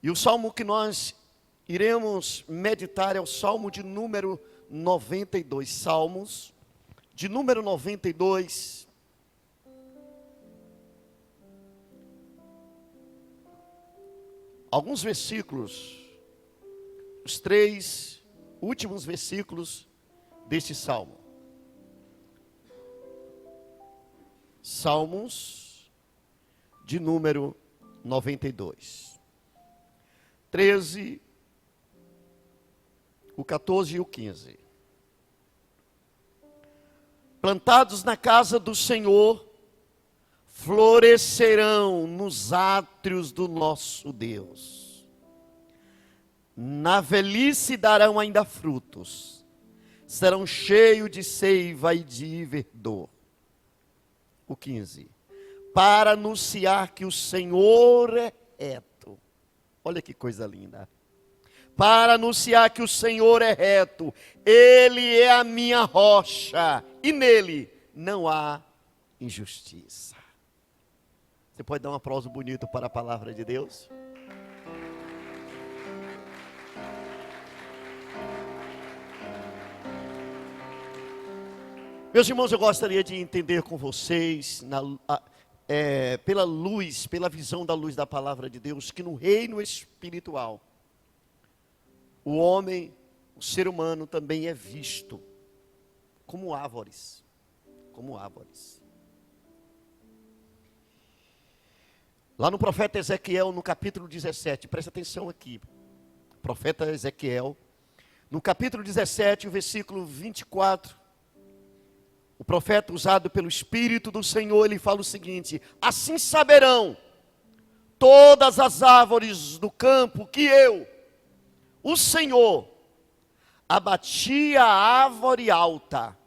E o salmo que nós iremos meditar é o salmo de número 92. Salmos de número 92. Alguns versículos, os 3 últimos versículos deste salmo. Salmos de número 92. 13, o 14 e o 15. Plantados na casa do Senhor, florescerão nos átrios do nosso Deus. Na velhice darão ainda frutos, serão cheios de seiva e de verdor. O 15. Para anunciar que o Senhor é reto. Olha que coisa linda. Para anunciar que o Senhor é reto, Ele é a minha rocha, e nele não há injustiça. Você pode dar um aplauso bonito para a palavra de Deus? Meus irmãos, eu gostaria de entender com vocês, pela luz, pela visão da luz da palavra de Deus, que no reino espiritual, o homem, o ser humano também é visto como árvores, como árvores. Lá no profeta Ezequiel, no capítulo 17, presta atenção aqui, profeta Ezequiel, no capítulo 17, o versículo 24, o profeta usado pelo Espírito do Senhor, ele fala o seguinte: assim saberão todas as árvores do campo que eu, o Senhor, abati a árvore alta,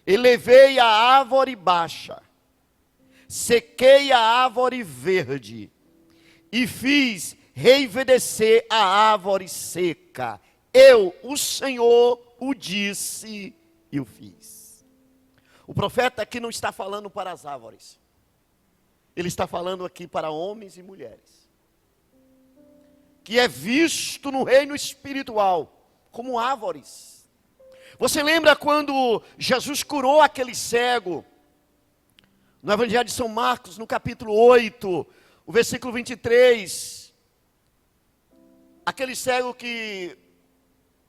elevei a árvore baixa, sequei a árvore verde, e fiz reverdecer a árvore seca. Eu, o Senhor, o disse e o fiz. O profeta aqui não está falando para as árvores. Ele está falando aqui para homens e mulheres. Que é visto no reino espiritual como árvores. Você lembra quando Jesus curou aquele cego? No Evangelho de São Marcos, no capítulo 8, o versículo 23. Aquele cego que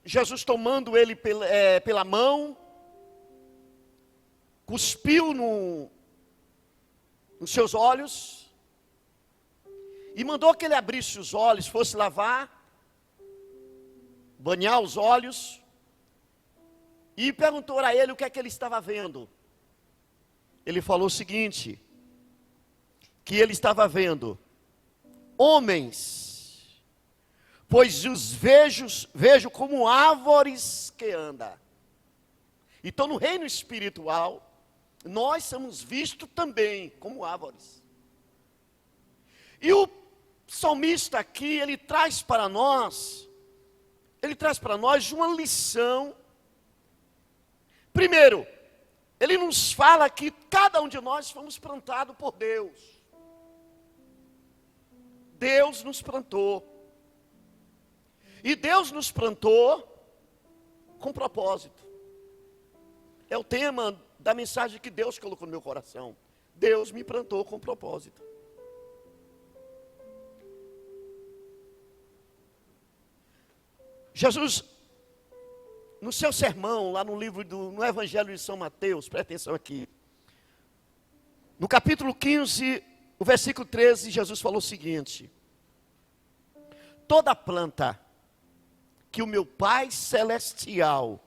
Jesus tomando ele pela mão, cuspiu nos seus olhos e mandou que ele abrisse os olhos, fosse lavar, banhar os olhos, e perguntou a ele o que é que ele estava vendo. Ele falou o seguinte, que ele estava vendo homens, pois os vejo como árvores que andam. Então no reino espiritual, nós somos vistos também como árvores. E o salmista aqui, ele traz para nós uma lição. Primeiro, ele nos fala que cada um de nós fomos plantados por Deus. Deus nos plantou. E Deus nos plantou com propósito. É o tema da mensagem que Deus colocou no meu coração. Deus me plantou com propósito. Jesus, no seu sermão, lá no Evangelho de São Mateus, presta atenção aqui. No capítulo 15, o versículo 13, Jesus falou o seguinte: toda planta que o meu Pai Celestial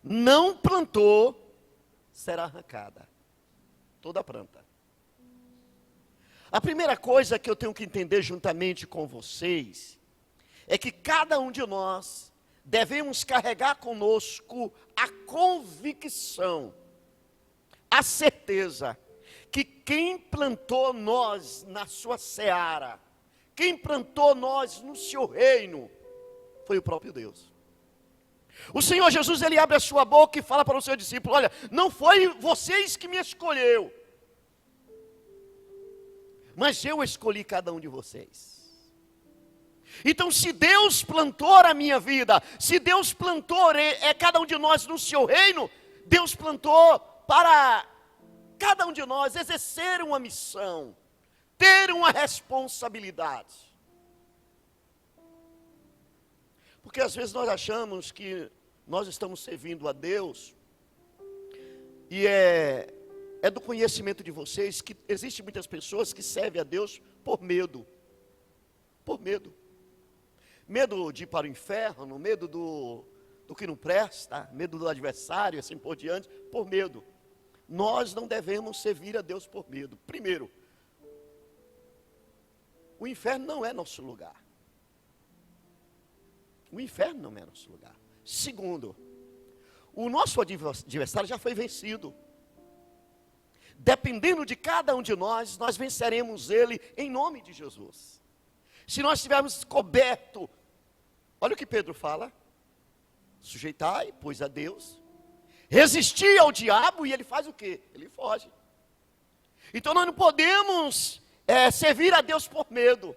não plantou, será arrancada. Toda planta. A primeira coisa que eu tenho que entender juntamente com vocês, é que cada um de nós devemos carregar conosco a convicção, a certeza, que quem plantou nós na sua seara, quem plantou nós no seu reino, foi o próprio Deus. O Senhor Jesus, ele abre a sua boca e fala para o seu discípulo: olha, não foi vocês que me escolheu, mas eu escolhi cada um de vocês. Então, se Deus plantou a minha vida, se Deus plantou cada um de nós no seu reino, Deus plantou para cada um de nós exercer uma missão, ter uma responsabilidade. Porque às vezes nós achamos que nós estamos servindo a Deus, e é do conhecimento de vocês que existem muitas pessoas que servem a Deus por medo. Por medo. Medo de ir para o inferno, medo do que não presta, medo do adversário, assim por diante, por medo. Nós não devemos servir a Deus por medo. Primeiro, o inferno não é nosso lugar. O inferno não é nosso lugar. Segundo, o nosso adversário já foi vencido. Dependendo de cada um de nós, nós venceremos ele em nome de Jesus. Se nós estivermos coberto, olha o que Pedro fala: sujeitai, pois, a Deus, resistir ao diabo, e ele faz o quê? Ele foge. Então nós não podemos servir a Deus por medo.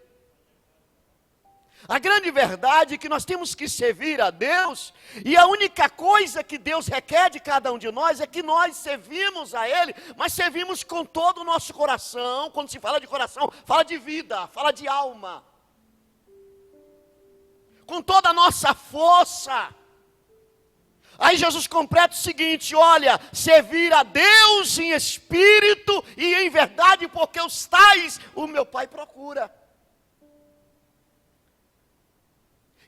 A grande verdade é que nós temos que servir a Deus, e a única coisa que Deus requer de cada um de nós é que nós servimos a Ele, mas servimos com todo o nosso coração. Quando se fala de coração, fala de vida, fala de alma, com toda a nossa força. Aí Jesus completa o seguinte: olha, servir a Deus em espírito e em verdade, porque os tais o meu Pai procura.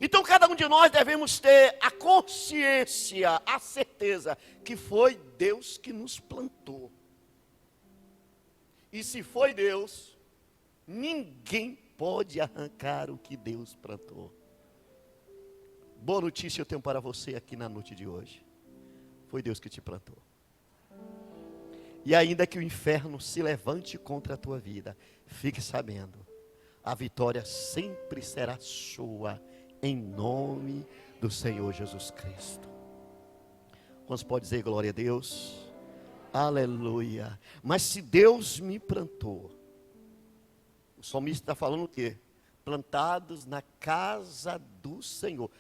Então cada um de nós devemos ter a consciência, a certeza que foi Deus que nos plantou. E se foi Deus, ninguém pode arrancar o que Deus plantou. Boa notícia eu tenho para você aqui na noite de hoje. Foi Deus que te plantou. E ainda que o inferno se levante contra a tua vida, fique sabendo, a vitória sempre será sua, em nome do Senhor Jesus Cristo. Quantos pode dizer glória a Deus? Aleluia. Mas se Deus me plantou, o salmista está falando o quê? Plantados na casa do Senhor.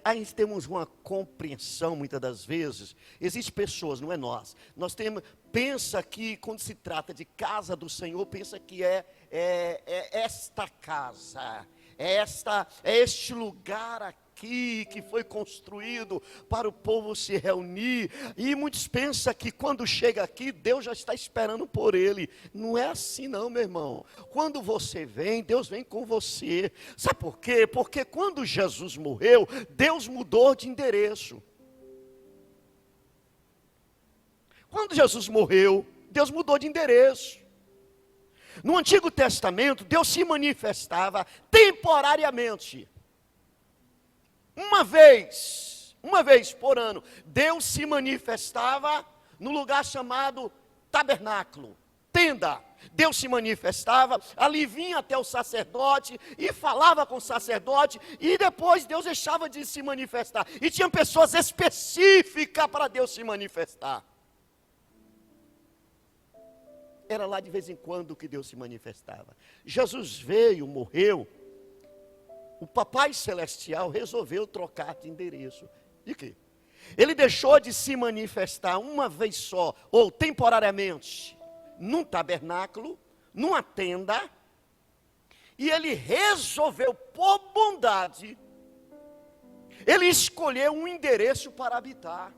A gente temos uma compreensão muitas das vezes, existem pessoas, não é nós, pensa que quando se trata de casa do Senhor, pensa que é esta casa, é este lugar aqui que foi construído para o povo se reunir, e muitos pensam que quando chega aqui, Deus já está esperando por ele. Não é assim não, meu irmão. Quando você vem, Deus vem com você. Sabe por quê? Porque quando Jesus morreu, Deus mudou de endereço. Quando Jesus morreu, Deus mudou de endereço. No Antigo Testamento, Deus se manifestava temporariamente. Uma vez por ano, Deus se manifestava no lugar chamado tabernáculo, tenda. Deus se manifestava, ali vinha até o sacerdote e falava com o sacerdote, e depois Deus deixava de se manifestar. E tinha pessoas específicas para Deus se manifestar. Era lá de vez em quando que Deus se manifestava. Jesus veio, morreu. O Papai Celestial resolveu trocar de endereço. De quê? Ele deixou de se manifestar uma vez só, ou temporariamente, num tabernáculo, numa tenda, e ele resolveu, por bondade, ele escolheu um endereço para habitar.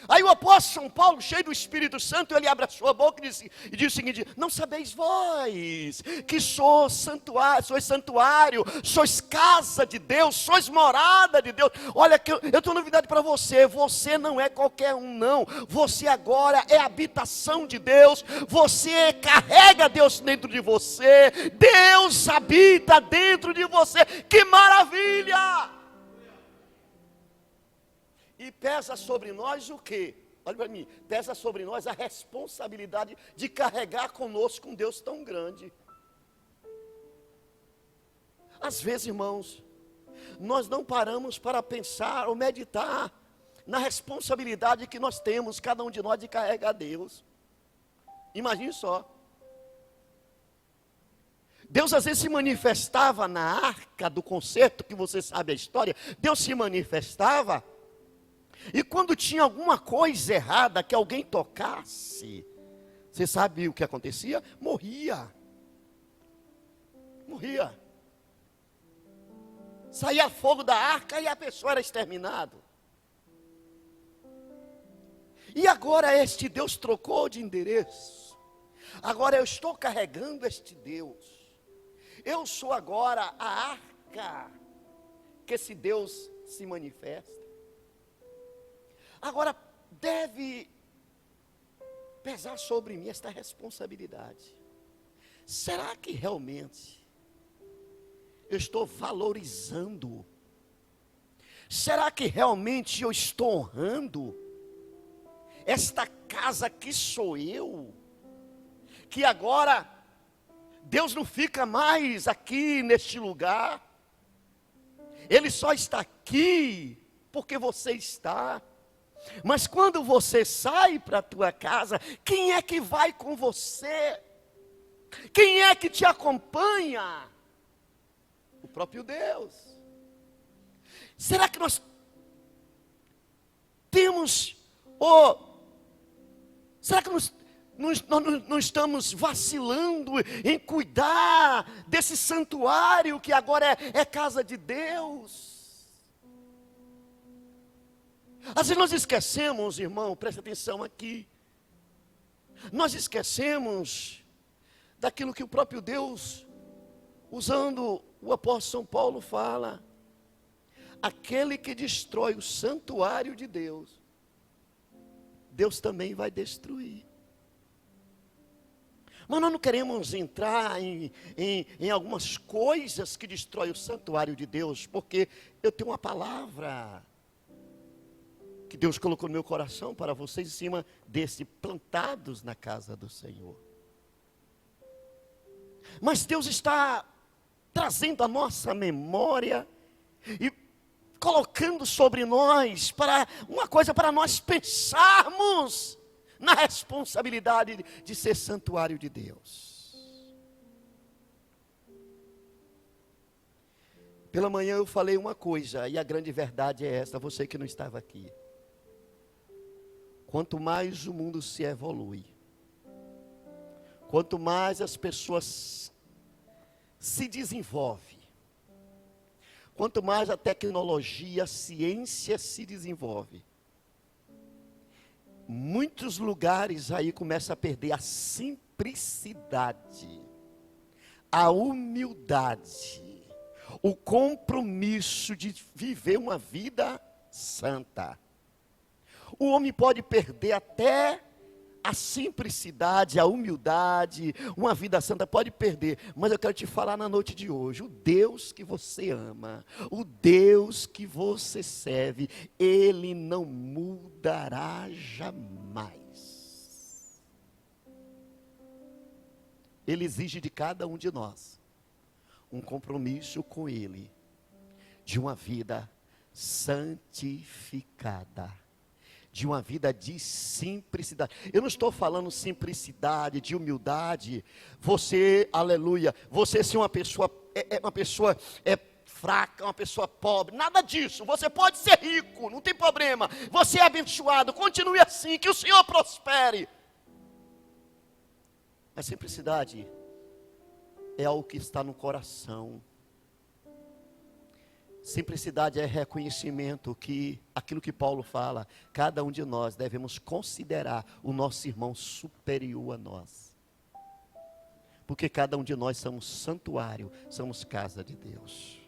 Aí o apóstolo São Paulo, cheio do Espírito Santo, ele abre a sua boca e diz o seguinte: não sabeis vós que sois santuário, sois casa de Deus, sois morada de Deus. Olha, eu tenho novidade para você: você não é qualquer um não, você agora é habitação de Deus, você carrega Deus dentro de você, Deus habita dentro de você. Que maravilha! E pesa sobre nós o quê? Olha para mim, pesa sobre nós a responsabilidade de carregar conosco um Deus tão grande. Às vezes, irmãos, nós não paramos para pensar ou meditar na responsabilidade que nós temos, cada um de nós, de carregar Deus. Imagine só. Deus às vezes se manifestava na arca do concerto, que você sabe a história. Deus se manifestava, e quando tinha alguma coisa errada que alguém tocasse, você sabe o que acontecia? Morria. Saía fogo da arca e a pessoa era exterminada. E agora este Deus trocou de endereço. Agora eu estou carregando este Deus. Eu sou agora a arca que esse Deus se manifesta. Agora deve pesar sobre mim esta responsabilidade. Será que realmente eu estou valorizando? Será que realmente eu estou honrando esta casa que sou eu? Que agora Deus não fica mais aqui neste lugar. Ele só está aqui porque você está. Mas quando você sai para a tua casa, quem é que vai com você? Quem é que te acompanha? O próprio Deus. Será que nós temos, será que nós não estamos vacilando em cuidar desse santuário que agora é casa de Deus? Às vezes nós esquecemos, irmão, preste atenção aqui. Nós esquecemos daquilo que o próprio Deus, usando o apóstolo São Paulo, fala: aquele que destrói o santuário de Deus, Deus também vai destruir. Mas nós não queremos entrar em algumas coisas que destroem o santuário de Deus, porque eu tenho uma palavra que Deus colocou no meu coração para vocês, em cima desse plantados na casa do Senhor. Mas Deus está trazendo a nossa memória e colocando sobre nós para uma coisa, para nós pensarmos na responsabilidade de ser santuário de Deus. Pela manhã eu falei uma coisa, e a grande verdade é esta, você que não estava aqui. Quanto mais o mundo se evolui, quanto mais as pessoas se desenvolvem, quanto mais a tecnologia, a ciência se desenvolve, muitos lugares aí começam a perder a simplicidade, a humildade, o compromisso de viver uma vida santa. O homem pode perder até a simplicidade, a humildade, uma vida santa pode perder, mas eu quero te falar na noite de hoje, o Deus que você ama, o Deus que você serve, Ele não mudará jamais. Ele exige de cada um de nós um compromisso com Ele, de uma vida santificada, de uma vida de simplicidade. Eu não estou falando simplicidade, de humildade. Você, aleluia, você ser uma pessoa, fraca, uma pessoa pobre, nada disso. Você pode ser rico, não tem problema. Você é abençoado, continue assim, que o Senhor prospere. A simplicidade é algo que está no coração. Simplicidade é reconhecimento que, aquilo que Paulo fala, cada um de nós devemos considerar o nosso irmão superior a nós. Porque cada um de nós somos santuário, somos casa de Deus.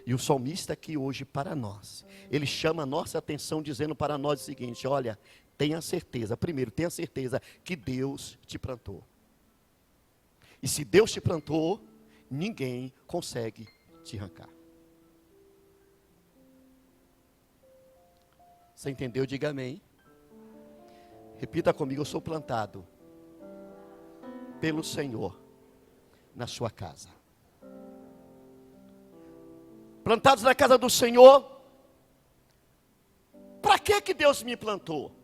E o salmista aqui hoje para nós, ele chama a nossa atenção dizendo para nós o seguinte: olha, tenha certeza, primeiro, tenha certeza que Deus te plantou. E se Deus te plantou, ninguém consegue te arrancar. Você entendeu? Diga amém. Repita comigo: eu sou plantado pelo Senhor na sua casa. Plantados na casa do Senhor. Para que Deus me plantou?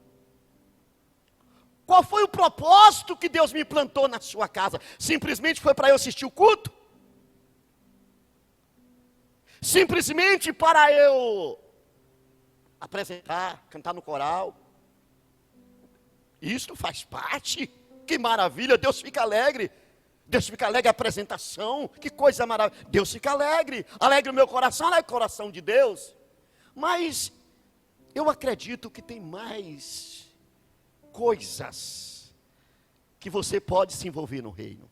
Qual foi o propósito que Deus me plantou na sua casa? Simplesmente foi para eu assistir o culto? simplesmente para eu apresentar, cantar no coral. Isto faz parte. Que maravilha, Deus fica alegre. Deus fica alegre a apresentação, que coisa maravilhosa. Deus fica alegre, alegre o meu coração, alegre o coração de Deus. Mas eu acredito que tem mais coisas que você pode se envolver no reino.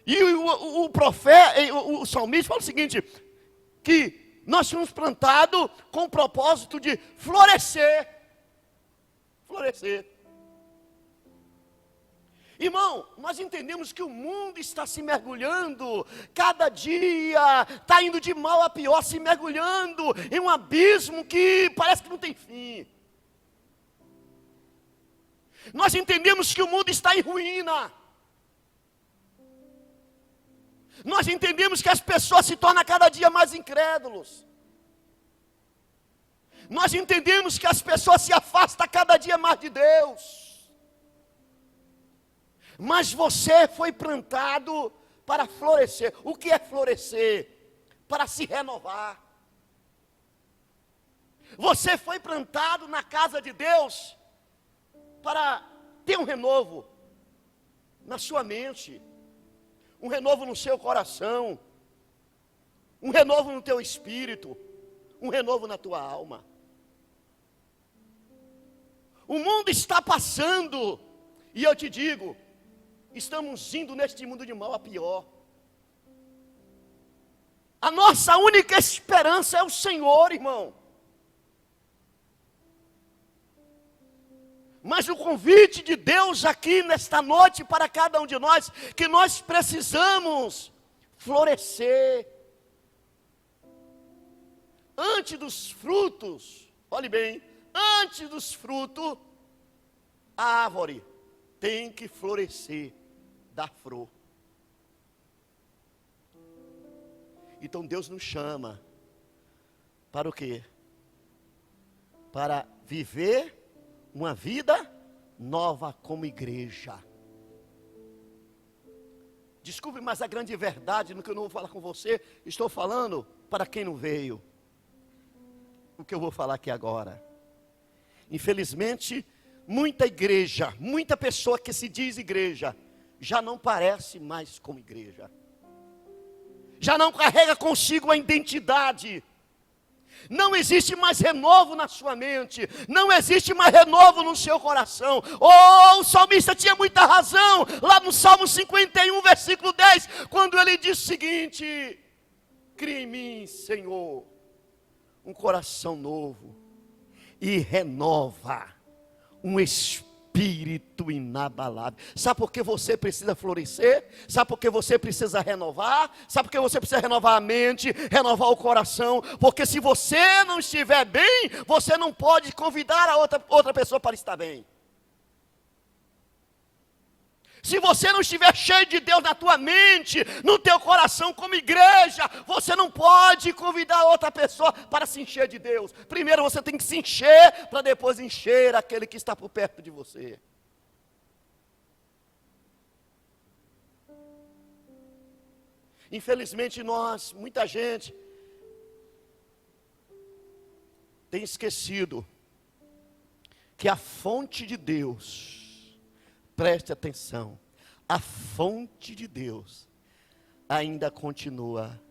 E o profeta, o salmista fala o seguinte, que nós fomos plantados com o propósito de florescer. Florescer. Irmão, nós entendemos que o mundo está se mergulhando, cada dia está indo de mal a pior, se mergulhando em um abismo que parece que não tem fim. Nós entendemos que o mundo está em ruína. Nós entendemos que as pessoas se tornam cada dia mais incrédulos. Nós entendemos que as pessoas se afastam cada dia mais de Deus. Mas você foi plantado para florescer. O que é florescer? Para se renovar. Você foi plantado na casa de Deus para ter um renovo na sua mente, um renovo no seu coração, um renovo no teu espírito, um renovo na tua alma. O mundo está passando, e eu te digo, estamos indo neste mundo de mal a pior. A nossa única esperança é o Senhor, irmão. Mas o convite de Deus aqui nesta noite para cada um de nós, que nós precisamos florescer. Antes dos frutos, olhe bem, antes dos frutos, a árvore tem que florescer, dar flor. Então Deus nos chama para o quê? Para viver uma vida nova como igreja. Desculpe, mas a grande verdade no que eu não vou falar com você, estou falando para quem não veio. O que eu vou falar aqui agora. Infelizmente, muita igreja, muita pessoa que se diz igreja, já não parece mais como igreja. Já não carrega consigo a identidade. Não existe mais renovo na sua mente. Não existe mais renovo no seu coração. Oh, o salmista tinha muita razão. Lá no Salmo 51, versículo 10. Quando ele diz o seguinte: cria em mim, Senhor, um coração novo. E renova um espírito inabalável. Sabe por que você precisa florescer? Sabe por que você precisa renovar? Sabe por que você precisa renovar a mente, renovar o coração? Porque se você não estiver bem, você não pode convidar a outra pessoa para estar bem. Se você não estiver cheio de Deus na tua mente, no teu coração como igreja, você não pode convidar outra pessoa para se encher de Deus. Primeiro você tem que se encher, para depois encher aquele que está por perto de você. Infelizmente muita gente, tem esquecido que a fonte de Deus, preste atenção, a fonte de Deus ainda continua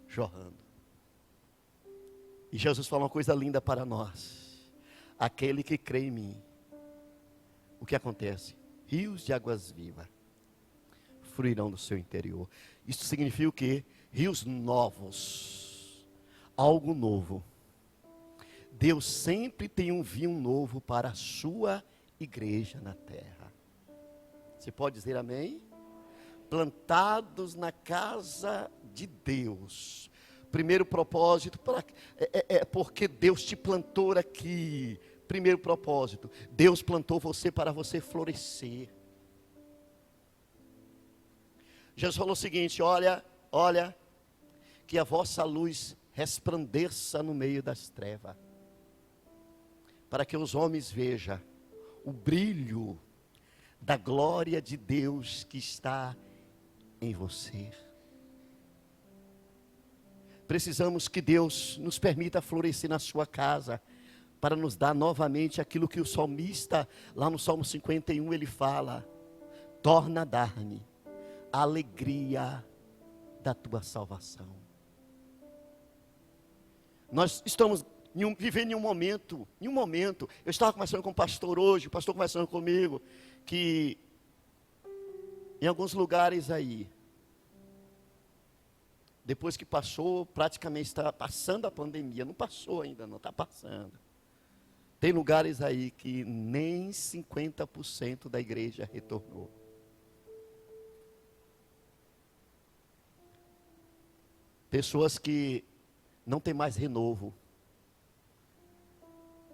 jorrando. E Jesus fala uma coisa linda para nós: aquele que crê em mim, o que acontece? Rios de águas vivas fluirão do seu interior. Isso significa o quê? Rios novos, algo novo. Deus sempre tem um vinho novo para a sua igreja na terra. Você pode dizer amém? Plantados na casa de Deus. Primeiro propósito, porque Deus te plantou aqui. Primeiro propósito, Deus plantou você para você florescer. Jesus falou o seguinte: olha, que a vossa luz resplandeça no meio das trevas, para que os homens vejam o brilho da glória de Deus que está em você. Precisamos que Deus nos permita florescer na sua casa, para nos dar novamente aquilo que o salmista, lá no Salmo 51, ele fala: torna a dar-me a alegria da tua salvação. Nós estamos vivendo em um momento, eu estava conversando com o pastor hoje, o pastor conversando comigo, que em alguns lugares aí, depois que passou, praticamente está passando a pandemia, não passou ainda não, está passando. Tem lugares aí que nem 50% da igreja retornou. Pessoas que não tem mais renovo.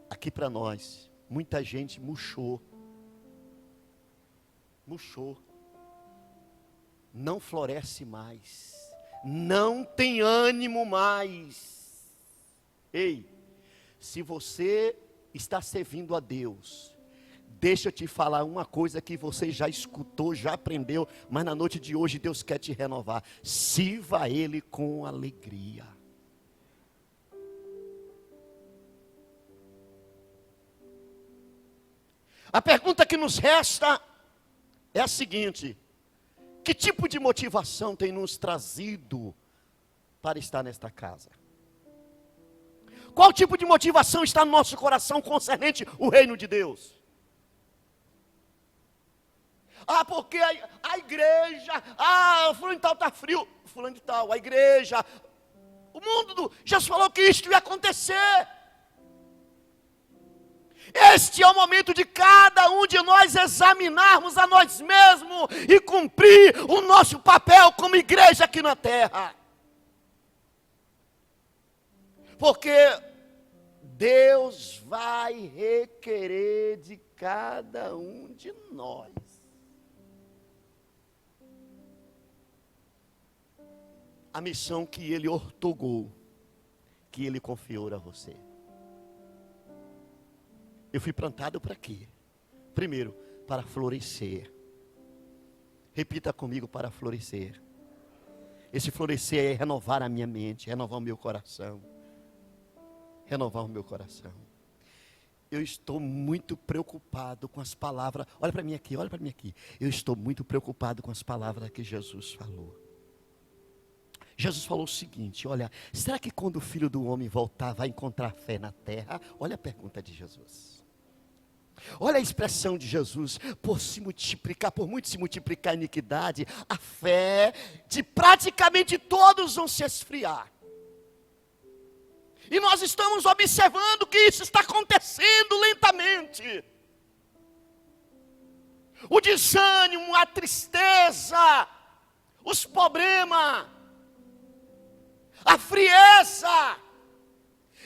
Aqui para nós, muita gente murchou. Não floresce mais. Não tem ânimo mais. Ei, se você está servindo a Deus, deixa eu te falar uma coisa que você já escutou, já aprendeu, mas na noite de hoje Deus quer te renovar. Sirva a Ele com alegria. A pergunta que nos resta é a seguinte: que tipo de motivação tem nos trazido para estar nesta casa? Qual tipo de motivação está no nosso coração concernente o reino de Deus? Porque a igreja, fulano de tal está frio, fulano de tal, a igreja, o mundo, Jesus falou que isto ia acontecer. Este é o momento de cada um de nós examinarmos a nós mesmos e cumprir o nosso papel como igreja aqui na terra. Porque Deus vai requerer de cada um de nós a missão que Ele ortogou, que Ele confiou a você. Eu fui plantado para quê? Primeiro, para florescer. Repita comigo: para florescer. Esse florescer é renovar a minha mente, renovar o meu coração. Renovar o meu coração. Eu estou muito preocupado com as palavras. Olha para mim aqui, olha para mim aqui. Eu estou muito preocupado com as palavras que Jesus falou. Jesus falou o seguinte: olha, será que quando o Filho do Homem voltar vai encontrar fé na terra? Olha a pergunta de Jesus. Olha a expressão de Jesus: por muito se multiplicar a iniquidade, a fé de praticamente todos vão se esfriar. E nós estamos observando que isso está acontecendo lentamente. O desânimo, a tristeza, os problemas, a frieza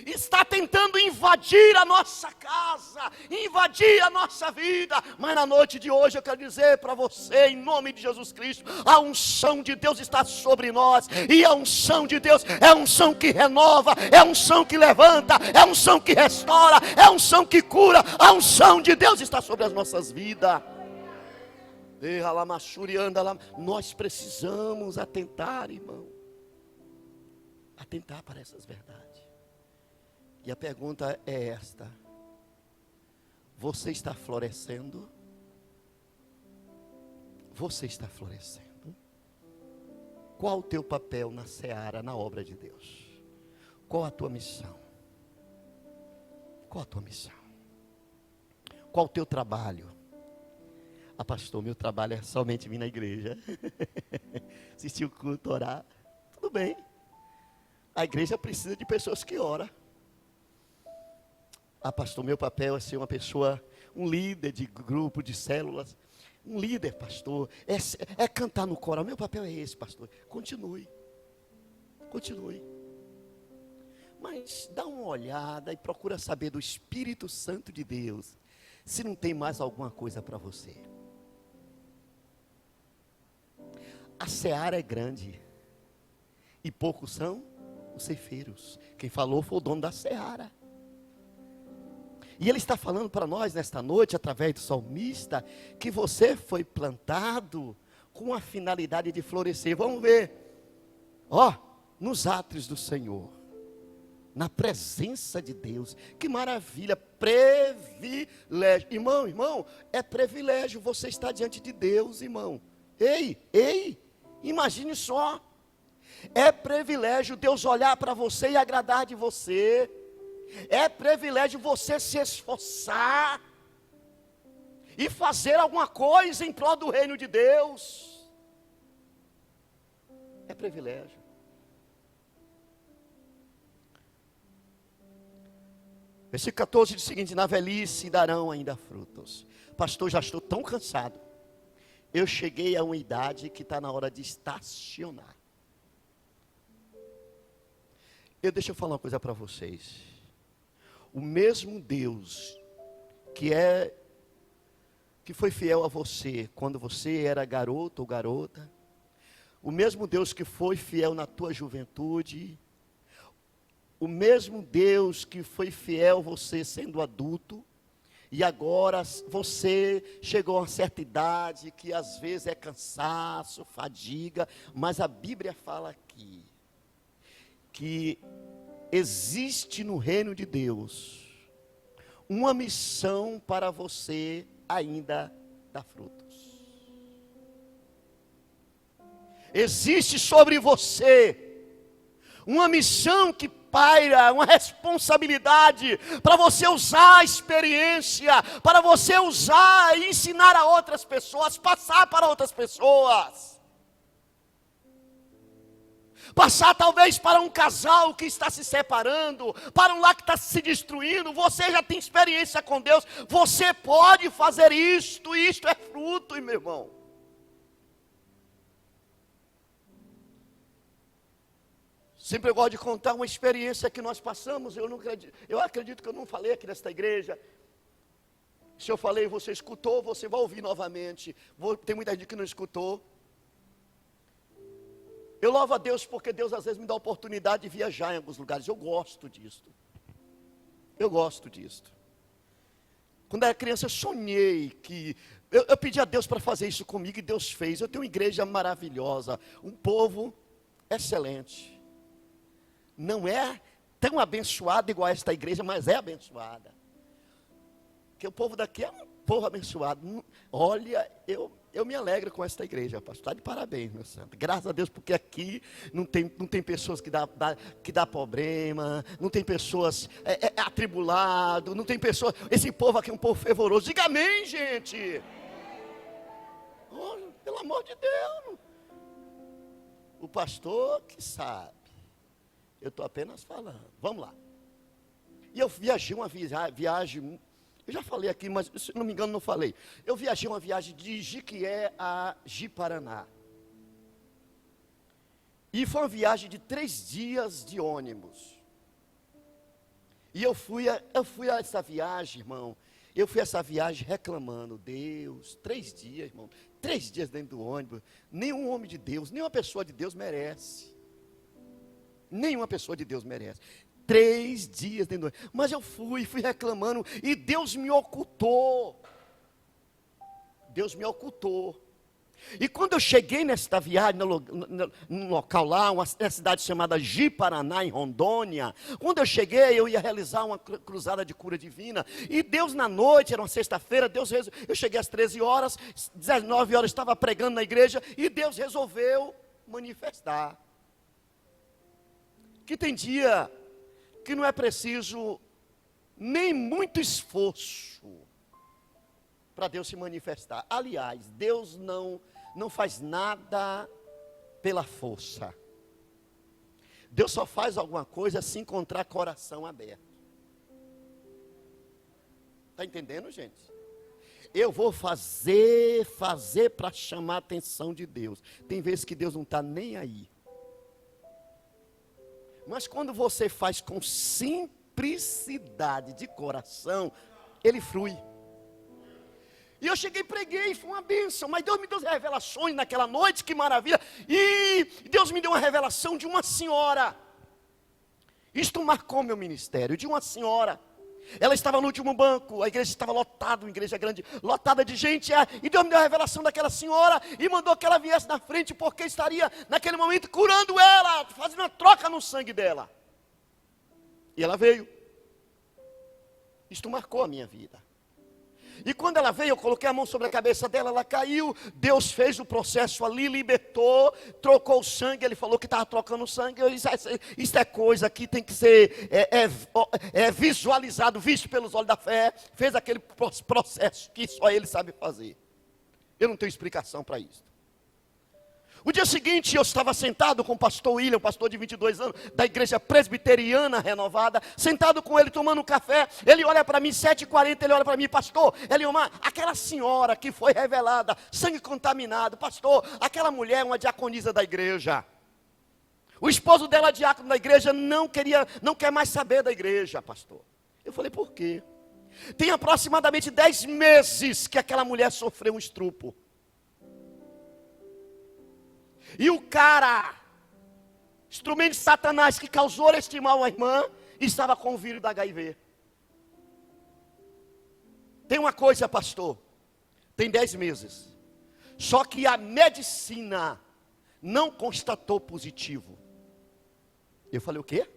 está tentando invadir a nossa casa, invadir a nossa vida. Mas na noite de hoje eu quero dizer para você, em nome de Jesus Cristo, a unção de Deus está sobre nós. E a unção de Deus é a unção que renova, é a unção que levanta, é a unção que restaura, é a unção que cura. A unção de Deus está sobre as nossas vidas. Nós precisamos atentar, irmão, atentar para essas verdades. E a pergunta é esta: você está florescendo? Você está florescendo? Qual o teu papel na seara, na obra de Deus? Qual a tua missão? Qual a tua missão? Qual o teu trabalho? Pastor, meu trabalho é somente vir na igreja, assistir o culto, orar. Tudo bem. A igreja precisa de pessoas que oram. Pastor, meu papel é ser uma pessoa, um líder de grupo, de células. Um líder, pastor, é cantar no coral. Meu papel é esse, pastor. Continue. Mas dá uma olhada e procura saber do Espírito Santo de Deus, se não tem mais alguma coisa para você. A seara é grande e poucos são os ceifeiros. Quem falou foi o dono da seara. E ele está falando para nós nesta noite, através do salmista, que você foi plantado com a finalidade de florescer. Vamos ver. nos átrios do Senhor, na presença de Deus. Que maravilha, privilégio. Irmão, é privilégio você estar diante de Deus, irmão. Ei, imagine só. É privilégio Deus olhar para você e agradar de você. É privilégio você se esforçar e fazer alguma coisa em prol do reino de Deus. É privilégio. Versículo 14 diz o seguinte: na velhice darão ainda frutos. Pastor, já estou tão cansado. Eu cheguei a uma idade que está na hora de estacionar. Deixa eu falar uma coisa para vocês. O mesmo Deus que foi fiel a você quando você era garoto ou garota, o mesmo Deus que foi fiel na tua juventude, o mesmo Deus que foi fiel você sendo adulto, e agora você chegou a uma certa idade que às vezes é cansaço, fadiga, mas a Bíblia fala aqui que existe no reino de Deus uma missão para você ainda dar frutos. Existe sobre você uma missão que paira, uma responsabilidade para você usar a experiência, para você usar e ensinar a outras pessoas, passar para outras pessoas. Passar talvez para um casal que está se separando, para um lar que está se destruindo. Você já tem experiência com Deus, você pode fazer isto é fruto, meu irmão. Sempre eu gosto de contar uma experiência que nós passamos. Eu acredito que eu não falei aqui nesta igreja. Se eu falei, você escutou, você vai ouvir novamente. Tem muita gente que não escutou. Eu louvo a Deus porque Deus às vezes me dá a oportunidade de viajar em alguns lugares. Eu gosto disso. Quando era criança eu sonhei que... Eu pedi a Deus para fazer isso comigo e Deus fez. Eu tenho uma igreja maravilhosa, um povo excelente. Não é tão abençoado igual esta igreja, mas é abençoada. Porque o povo daqui é um povo abençoado. Olha, eu me alegro com esta igreja, pastor. Está de parabéns, meu santo. Graças a Deus, porque aqui não tem pessoas que dá problema, não tem pessoas atribulado, não tem pessoas. Esse povo aqui é um povo fervoroso. Diga amém, gente. Oh, pelo amor de Deus. O pastor que sabe. Eu estou apenas falando. Vamos lá. E eu viajei uma viagem. Eu já falei aqui, mas se não me engano não falei. Eu viajei uma viagem de Jiquié a Ji-Paraná. E foi uma viagem de 3 dias de ônibus. E eu fui a essa viagem, irmão. Eu fui a essa viagem reclamando. Deus, 3 dias, irmão. 3 dias dentro do ônibus. Nenhum homem de Deus, nenhuma pessoa de Deus merece. Nenhuma pessoa de Deus merece. 3 dias dentro do ônibus. Mas eu fui reclamando. E Deus me ocultou. Deus me ocultou. E quando eu cheguei nesta viagem, num local lá, uma cidade chamada Ji-Paraná, em Rondônia. Quando eu cheguei, eu ia realizar uma cruzada de cura divina. E Deus na noite, era uma sexta-feira, eu cheguei às 13 horas, 19 horas estava pregando na igreja. E Deus resolveu manifestar. Que tem dia que não é preciso nem muito esforço para Deus se manifestar. Aliás, Deus não faz nada pela força. Deus só faz alguma coisa se encontrar coração aberto. Está entendendo, gente? Eu vou fazer para chamar a atenção de Deus. Tem vezes que Deus não está nem aí. Mas quando você faz com simplicidade de coração, ele flui. E eu cheguei e preguei, foi uma bênção. Mas Deus me deu revelações naquela noite, que maravilha. E Deus me deu uma revelação de uma senhora. Isto marcou meu ministério, de uma senhora. Ela estava no último banco, a igreja estava lotada, uma igreja grande, lotada de gente, e Deus me deu a revelação daquela senhora, e mandou que ela viesse na frente, porque estaria naquele momento curando ela, fazendo uma troca no sangue dela. E ela veio. Isto marcou a minha vida. E quando ela veio, eu coloquei a mão sobre a cabeça dela, ela caiu, Deus fez o processo ali, libertou, trocou o sangue, ele falou que estava trocando o sangue, eu disse, isso é coisa que tem que ser visualizado, visto pelos olhos da fé, fez aquele processo que só ele sabe fazer. Eu não tenho explicação para isso. O dia seguinte eu estava sentado com o pastor William, pastor de 22 anos, da igreja presbiteriana renovada, sentado com ele tomando um café, ele olha para mim, 7h40, ele olha para mim, pastor, Eliomar, aquela senhora que foi revelada, sangue contaminado, pastor, aquela mulher é uma diaconisa da igreja, o esposo dela, diácono da igreja, não quer mais saber da igreja, pastor. Eu falei, por quê? Tem aproximadamente 10 meses que aquela mulher sofreu um estrupo. E o cara, instrumento de Satanás que causou este mal à irmã, estava com o vírus da HIV. Tem uma coisa, pastor, tem 10 meses. Só que a medicina não constatou positivo. Eu falei, o quê?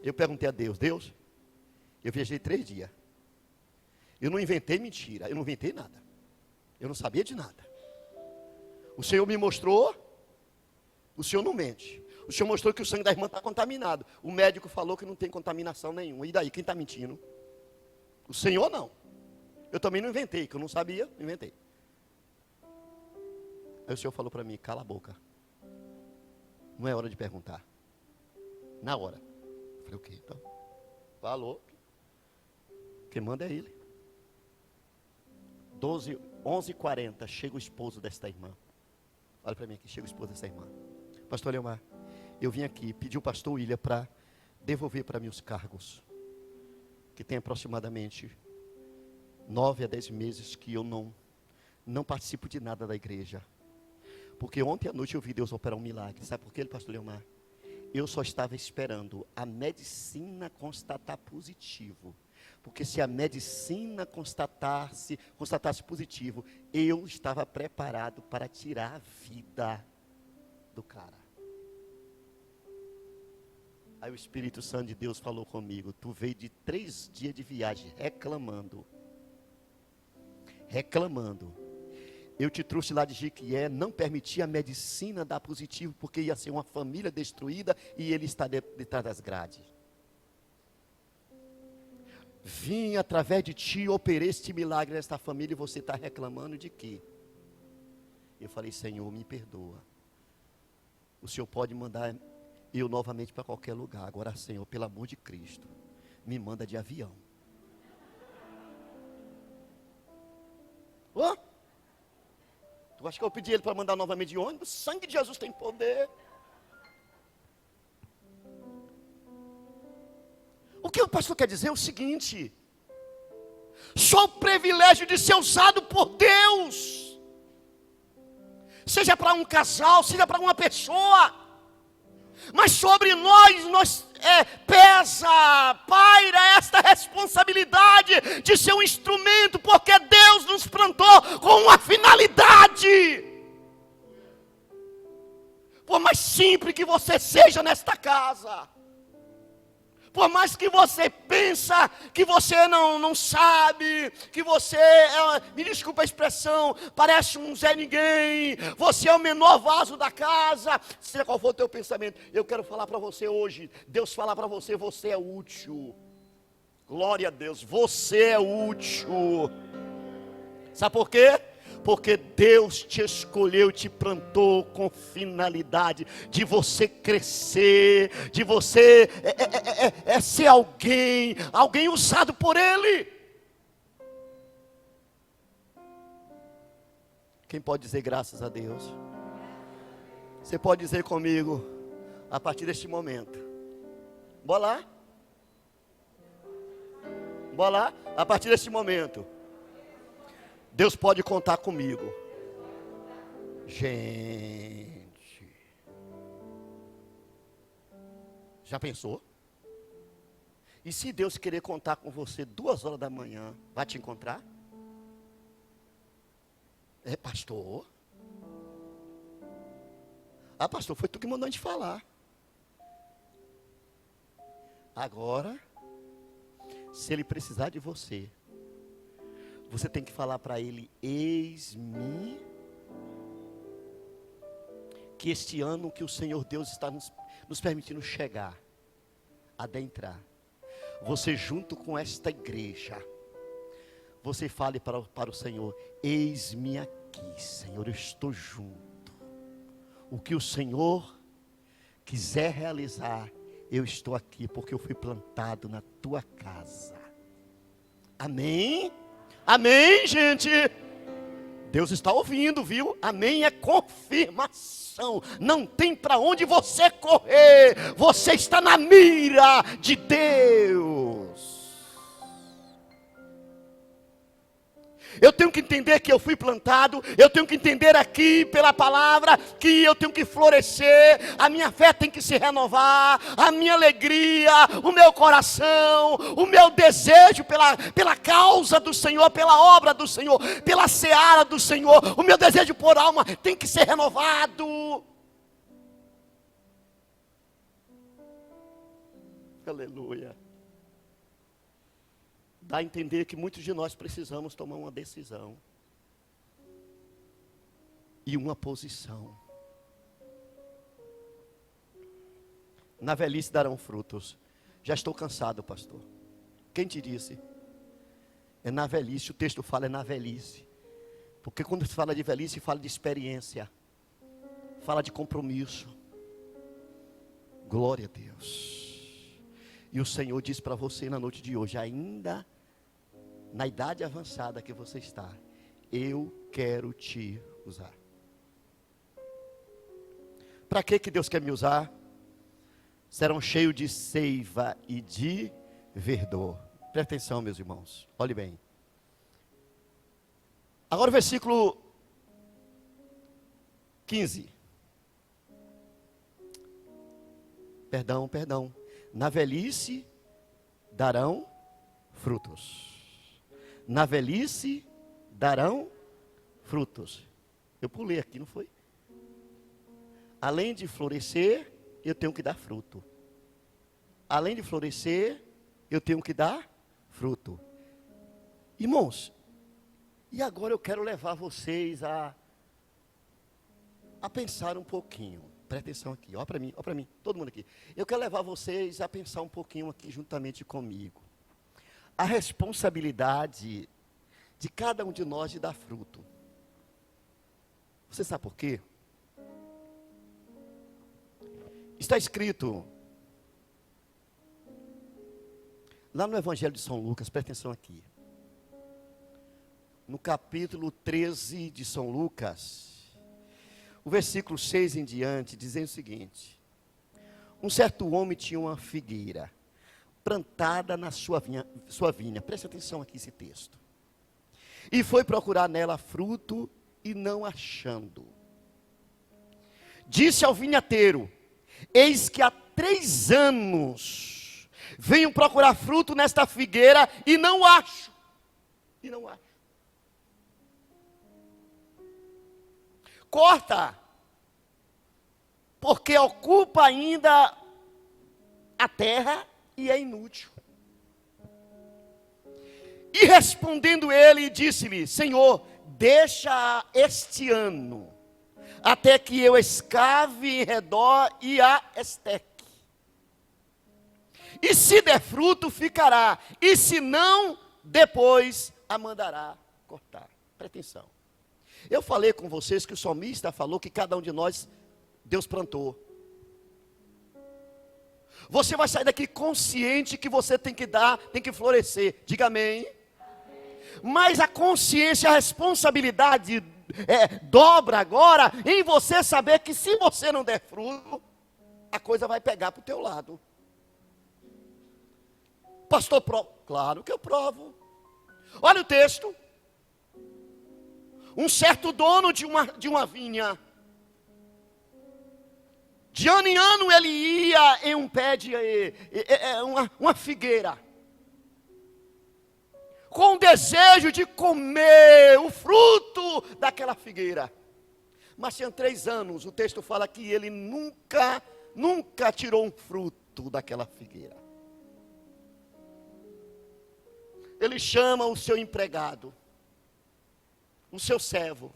Eu perguntei a Deus, eu viajei 3 dias. Eu não inventei mentira, eu não inventei nada. Eu não sabia de nada. O Senhor me mostrou, o Senhor não mente. O Senhor mostrou que o sangue da irmã está contaminado. O médico falou que não tem contaminação nenhuma. E daí, quem está mentindo? O Senhor não. Eu também não inventei, que eu não sabia, não inventei. Aí o Senhor falou para mim, cala a boca. Não é hora de perguntar. Na hora. Eu falei, o quê? Então, falou. Quem manda é ele. 11h40, chega o esposo desta irmã. Olha para mim aqui, chega o esposo dessa irmã. Pastor Eliomar, eu vim aqui pedir o pastor William para devolver para mim os cargos. Que tem aproximadamente 9 a 10 meses que eu não participo de nada da igreja. Porque ontem à noite eu vi Deus operar um milagre. Sabe por quê, pastor Eliomar? Eu só estava esperando a medicina constatar positivo. Porque se a medicina constatasse positivo, eu estava preparado para tirar a vida do cara. Aí o Espírito Santo de Deus falou comigo, tu veio de 3 dias de viagem reclamando. Eu te trouxe lá de Jequié, não permitia a medicina dar positivo, porque ia ser uma família destruída e ele está detrás das grades. Vim através de ti, operei este milagre nesta família e você está reclamando de quê? Eu falei, Senhor, me perdoa. O Senhor pode mandar eu novamente para qualquer lugar. Agora, Senhor, pelo amor de Cristo, me manda de avião. Oh? Tu acha que eu pedi ele para mandar novamente de ônibus? O sangue de Jesus tem poder. O que o pastor quer dizer é o seguinte: só o privilégio de ser usado por Deus, seja para um casal, seja para uma pessoa, mas sobre nós paira esta responsabilidade de ser um instrumento, porque Deus nos plantou com uma finalidade. Por mais simples que você seja nesta casa, por mais que você pensa que você não sabe, que você, me desculpa a expressão, parece um Zé Ninguém, você é o menor vaso da casa, seja qual for o teu pensamento, eu quero falar para você hoje, Deus fala para você, você é útil. Glória a Deus, você é útil. Sabe por quê? Porque Deus te escolheu, te plantou com finalidade de você crescer, de você ser alguém usado por Ele. Quem pode dizer graças a Deus? Você pode dizer comigo, a partir deste momento, bora lá? Bora lá? A partir deste momento, Deus pode contar comigo. Gente, já pensou? E se Deus querer contar com você 2 horas da manhã, vai te encontrar? É, pastor? Ah, pastor, foi tu que mandou a gente falar. Agora, se ele precisar de você, você tem que falar para ele: eis-me, que este ano que o Senhor Deus está nos permitindo chegar, adentrar, você junto com esta igreja, você fale para o Senhor: eis-me aqui, Senhor, eu estou junto. O que o Senhor quiser realizar, eu estou aqui, porque eu fui plantado na tua casa. Amém? Amém, gente? Deus está ouvindo, viu? Amém é confirmação. Não tem para onde você correr. Você está na mira de Deus. Eu tenho que entender que eu fui plantado. Eu tenho que entender aqui pela palavra que eu tenho que florescer. A minha fé tem que se renovar. A minha alegria, o meu coração, o meu desejo pela causa do Senhor, pela obra do Senhor, pela seara do Senhor, o meu desejo por alma tem que ser renovado. Aleluia. Dá a entender que muitos de nós precisamos tomar uma decisão e uma posição. Na velhice darão frutos. Já estou cansado, pastor. Quem te disse? É na velhice, o texto fala é na velhice. Porque quando se fala de velhice, fala de experiência, fala de compromisso. Glória a Deus. E o Senhor diz para você na noite de hoje: ainda na idade avançada que você está, eu quero te usar. Para que Deus quer me usar? Serão cheios de seiva e de verdor. Presta atenção, meus irmãos, olhe bem. Agora o versículo 15. Perdão. Na velhice darão frutos. Na velhice darão frutos. Eu pulei aqui, não foi? Além de florescer, eu tenho que dar fruto. Além de florescer, eu tenho que dar fruto. Irmãos, e agora eu quero levar vocês a pensar um pouquinho. Presta atenção aqui, olha para mim, todo mundo aqui. Eu quero levar vocês a pensar um pouquinho aqui juntamente comigo. A responsabilidade de cada um de nós de dar fruto. Você sabe por quê? Está escrito lá no Evangelho de São Lucas, presta atenção aqui. No capítulo 13 de São Lucas, o versículo 6 em diante, dizendo o seguinte: um certo homem tinha uma figueira plantada na sua vinha. Preste atenção aqui esse texto. E foi procurar nela fruto e não achando. Disse ao vinhateiro: eis que há 3 anos venho procurar fruto nesta figueira e não acho. Corta, porque ocupa ainda a terra e é inútil. E respondendo ele, disse-lhe: Senhor, deixa este ano, até que eu escave em redor e a esteque. E se der fruto, ficará, e se não, depois a mandará cortar. Presta atenção. Eu falei com vocês que o salmista falou que cada um de nós, Deus plantou. Você vai sair daqui consciente que você tem que dar, tem que florescer. Diga amém. Mas a consciência, a responsabilidade dobra agora em você saber que se você não der fruto, a coisa vai pegar para o teu lado. Pastor, claro que eu provo. Olha o texto. Um certo dono de uma vinha De ano em ano ele ia em um pé de uma figueira, com o desejo de comer o fruto daquela figueira. Mas tinha 3 anos, o texto fala que ele nunca tirou um fruto daquela figueira. Ele chama o seu empregado, o seu servo,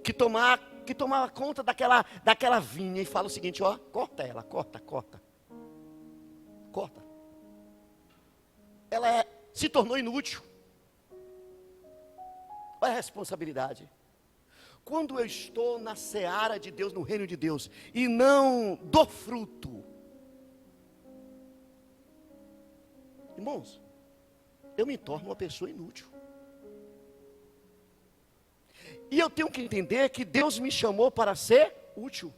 que tomava conta daquela vinha, e fala o seguinte: ó, corta ela, corta. Ela se tornou inútil. Olha a responsabilidade. Quando eu estou na seara de Deus, no reino de Deus, e não dou fruto, irmãos, eu me torno uma pessoa inútil. E eu tenho que entender que Deus me chamou para ser útil.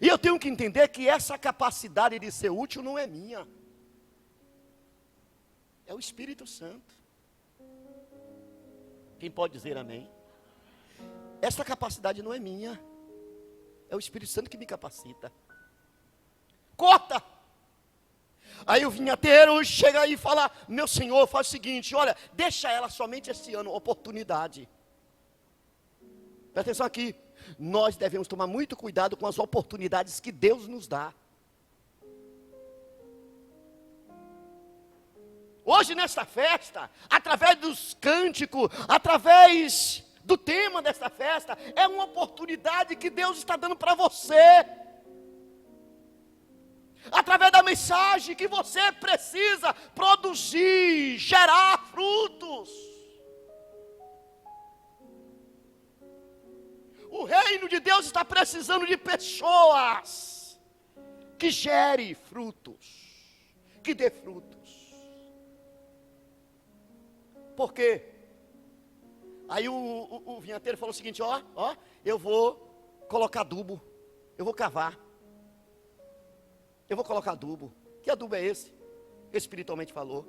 E eu tenho que entender que essa capacidade de ser útil não é minha. É o Espírito Santo. Quem pode dizer amém? Essa capacidade não é minha. É o Espírito Santo que me capacita. Corta! Aí o vinhateiro chega aí e fala: meu senhor, faz o seguinte, olha, deixa ela somente esse ano, oportunidade. Presta atenção aqui. Nós devemos tomar muito cuidado com as oportunidades que Deus nos dá. Hoje nesta festa, através dos cânticos, através do tema desta festa, é uma oportunidade que Deus está dando para você. Através da mensagem que você precisa produzir, gerar frutos. O reino de Deus está precisando de pessoas que gerem frutos, que dê frutos. Por quê? Aí o vinhateiro falou o seguinte: ó, eu vou colocar adubo, eu vou cavar, eu vou colocar adubo. Que adubo é esse? Espiritualmente falou.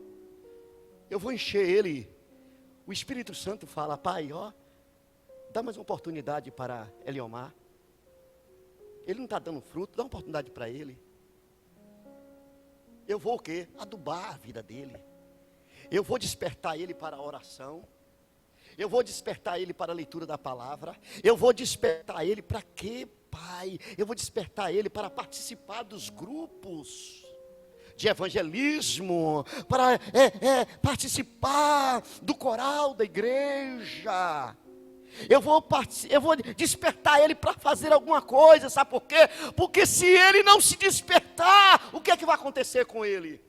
Eu vou encher ele. O Espírito Santo fala: pai, ó, dá mais uma oportunidade para Eliomar. Ele não está dando fruto, dá uma oportunidade para ele. Eu vou o quê? Adubar a vida dele. Eu vou despertar ele para a oração. Eu vou despertar ele para a leitura da palavra. Eu vou despertar ele para quê, pai? Eu vou despertar ele para participar dos grupos de evangelismo, para participar do coral da igreja. Eu vou despertar ele para fazer alguma coisa, sabe por quê? Porque se ele não se despertar, o que é que vai acontecer com ele?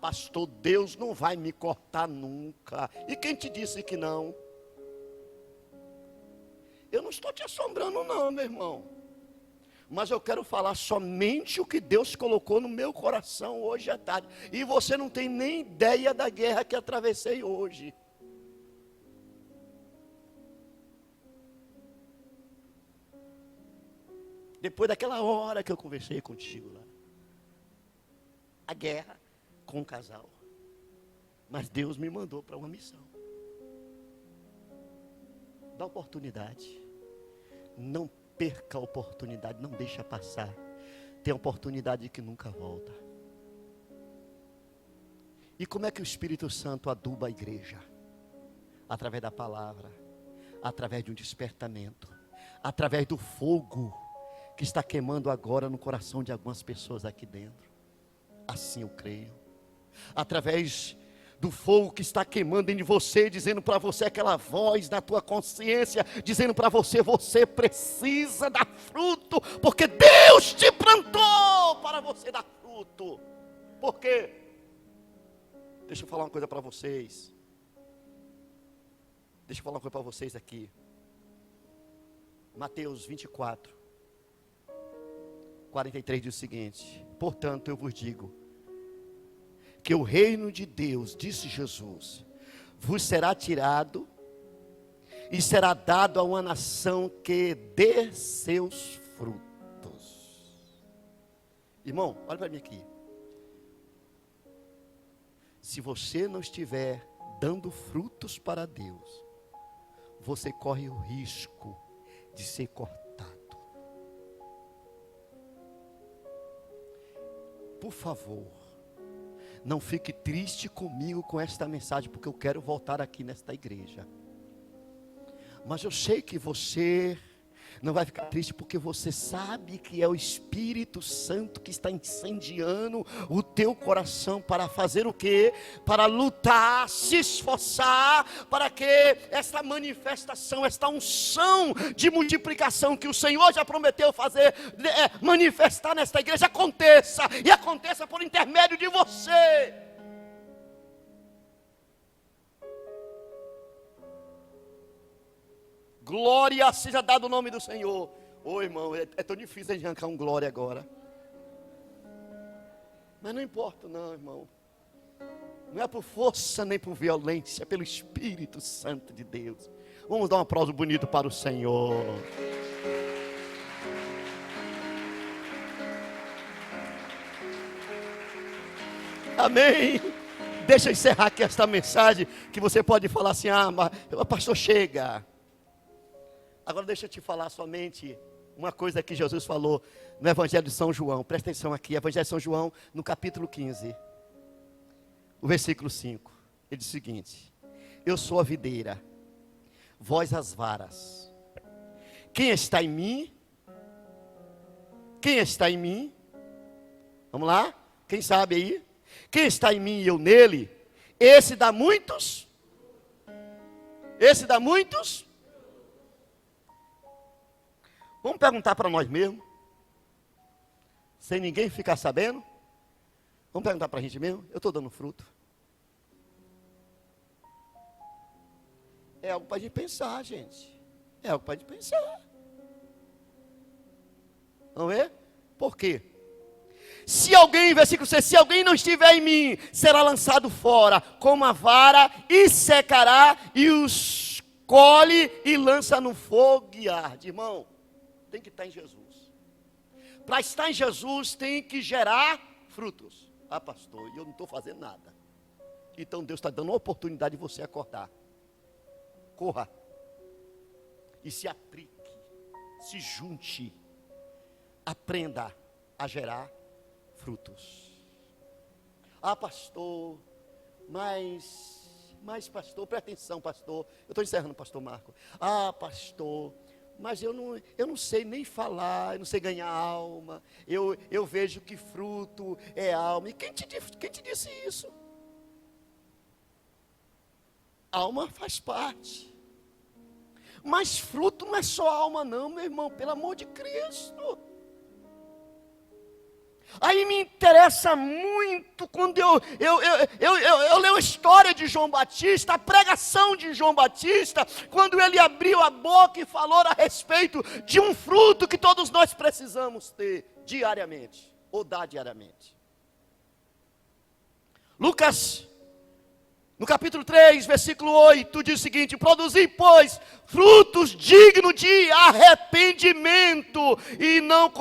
Pastor, Deus não vai me cortar nunca. E quem te disse que não? Eu não estou te assombrando não, meu irmão. Mas eu quero falar somente o que Deus colocou no meu coração hoje à tarde. E você não tem nem ideia da guerra que atravessei hoje. Depois daquela hora que eu conversei contigo lá. A guerra com o casal. Mas Deus me mandou para uma missão. Dá oportunidade. Não perca a oportunidade, não deixa passar. Tem oportunidade que nunca volta. E como é que o Espírito Santo aduba a igreja? Através da palavra, através de um despertamento, através do fogo que está queimando agora no coração de algumas pessoas aqui dentro. Assim eu creio. Através do fogo que está queimando em você, dizendo para você aquela voz da tua consciência, dizendo para você: você precisa dar fruto, porque Deus te plantou para você dar fruto. Por quê? Deixa eu falar uma coisa para vocês. Deixa eu falar uma coisa para vocês aqui. Mateus 24, 43 diz o seguinte: portanto eu vos digo, que o reino de Deus, disse Jesus, vos será tirado e será dado a uma nação que dê seus frutos. Irmão, olha para mim aqui. Se você não estiver dando frutos para Deus, você corre o risco de ser cortado. Por favor, não fique triste comigo com esta mensagem, porque eu quero voltar aqui nesta igreja. Mas eu sei que você não vai ficar triste, porque você sabe que é o Espírito Santo que está incendiando o teu coração para fazer o quê? Para lutar, se esforçar, para que esta manifestação, esta unção de multiplicação que o Senhor já prometeu fazer, manifestar nesta igreja, aconteça, e aconteça por intermédio de você. Glória seja dado o nome do Senhor. Ô irmão, é tão difícil a gente arrancar um glória agora. Mas não importa não, irmão. Não é por força nem por violência, é pelo Espírito Santo de Deus. Vamos dar um aplauso bonito para o Senhor. Amém. Deixa eu encerrar aqui esta mensagem, que você pode falar assim, mas pastor, chega. Agora deixa eu te falar somente uma coisa que Jesus falou no Evangelho de São João. Presta atenção aqui, Evangelho de São João, no capítulo 15, o versículo 5. Ele diz o seguinte: eu sou a videira, vós as varas. Quem está em mim? Quem está em mim? Vamos lá? Quem sabe aí? Quem está em mim e eu nele? Esse dá muitos? Esse dá muitos? Vamos perguntar para nós mesmos, sem ninguém ficar sabendo. Vamos perguntar para a gente mesmo. Eu estou dando fruto? É algo para a gente pensar, gente. É algo para a gente pensar. Vamos ver? Por quê? Se alguém, versículo 6, se alguém não estiver em mim, será lançado fora como a vara e secará, e os colhe e lança no fogo e arde. Irmão, tem que estar em Jesus. Para estar em Jesus tem que gerar frutos. Ah, pastor, e eu não estou fazendo nada. Então Deus está dando uma oportunidade de você acordar. Corra. E se aplique. Se junte. Aprenda a gerar frutos. Ah, pastor, mas pastor, presta atenção, pastor. Eu estou encerrando, pastor Marco. Ah, pastor, mas eu não sei nem falar, eu não sei ganhar alma. Eu vejo que fruto é alma. E quem te disse isso? Alma faz parte. Mas fruto não é só alma não, meu irmão, pelo amor de Cristo. Aí me interessa muito quando eu leio a história de João Batista, a pregação de João Batista, quando ele abriu a boca e falou a respeito de um fruto que todos nós precisamos ter diariamente, ou dar diariamente. Lucas, no capítulo 3, versículo 8, diz o seguinte: produzi, pois, frutos dignos de arrependimento, e não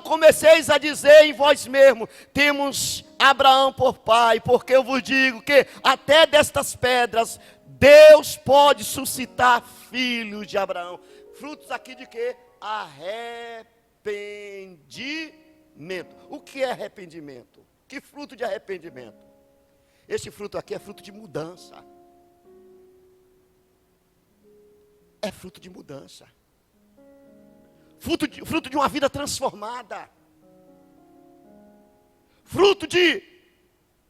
comeceis a dizer em vós mesmos, temos Abraão por pai, porque eu vos digo que até destas pedras Deus pode suscitar filhos de Abraão. Frutos aqui de quê? Arrependimento. O que é arrependimento? Que fruto de arrependimento? Esse fruto aqui é fruto de mudança. É fruto de mudança. Fruto de uma vida transformada. Fruto de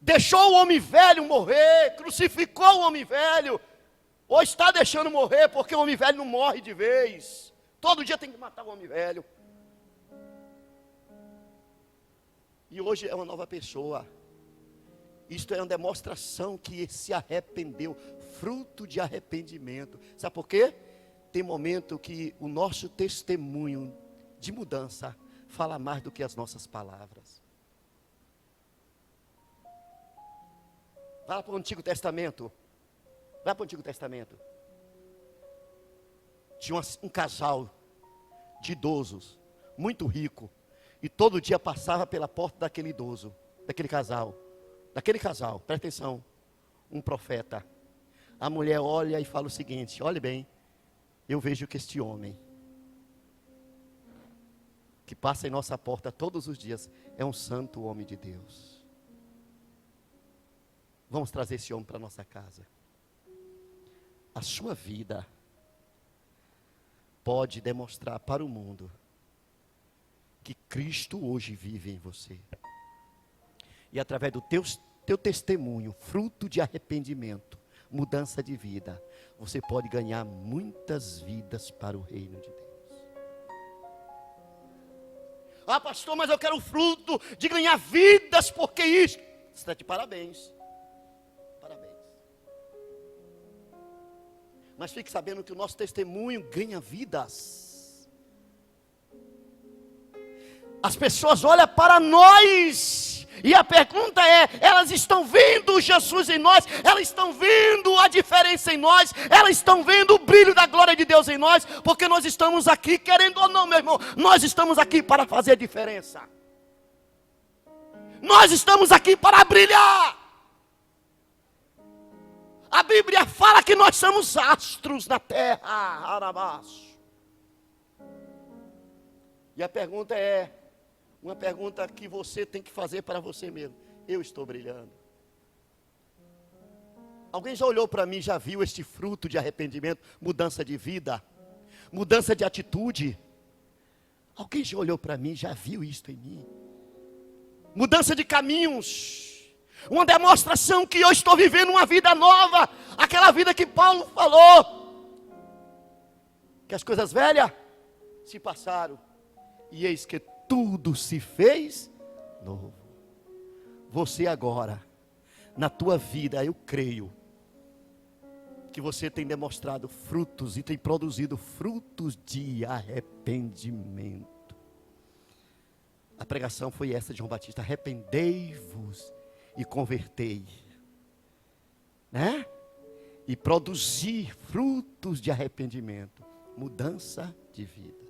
deixou o homem velho morrer, crucificou o homem velho, ou está deixando morrer, porque o homem velho não morre de vez. Todo dia tem que matar o homem velho. E hoje é uma nova pessoa. Isto é uma demonstração que se arrependeu, fruto de arrependimento. Sabe por quê? Tem momento que o nosso testemunho de mudança fala mais do que as nossas palavras. Vai lá para o Antigo Testamento. Vai para o Antigo Testamento. Tinha um casal de idosos, muito rico, e todo dia passava pela porta daquele idoso, daquele casal, presta atenção, um profeta. A mulher olha e fala o seguinte: olhe bem, eu vejo que este homem, que passa em nossa porta todos os dias, é um santo homem de Deus. Vamos trazer esse homem para a nossa casa. A sua vida pode demonstrar para o mundo que Cristo hoje vive em você. E através do teu testemunho, fruto de arrependimento, mudança de vida, você pode ganhar muitas vidas para o reino de Deus. Ah, pastor, mas eu quero o fruto de ganhar vidas, porque isso? Você está de parabéns. Parabéns. Mas fique sabendo que o nosso testemunho ganha vidas. As pessoas olham para nós. E a pergunta é, elas estão vendo Jesus em nós, elas estão vendo a diferença em nós, elas estão vendo o brilho da glória de Deus em nós, porque nós estamos aqui, querendo ou não, meu irmão, nós estamos aqui para fazer a diferença. Nós estamos aqui para brilhar. A Bíblia fala que nós somos astros na terra, arabaço. E a pergunta é, uma pergunta que você tem que fazer para você mesmo. Eu estou brilhando? Alguém já olhou para mim, já viu este fruto de arrependimento, mudança de vida, mudança de atitude? Alguém já olhou para mim, já viu isto em mim? Mudança de caminhos, uma demonstração que eu estou vivendo uma vida nova, aquela vida que Paulo falou, que as coisas velhas se passaram, e eis que tudo se fez novo. Você agora, na tua vida, eu creio, que você tem demonstrado frutos e tem produzido frutos de arrependimento. A pregação foi essa de João Batista: arrependei-vos e convertei, né? E produzir frutos de arrependimento, mudança de vida.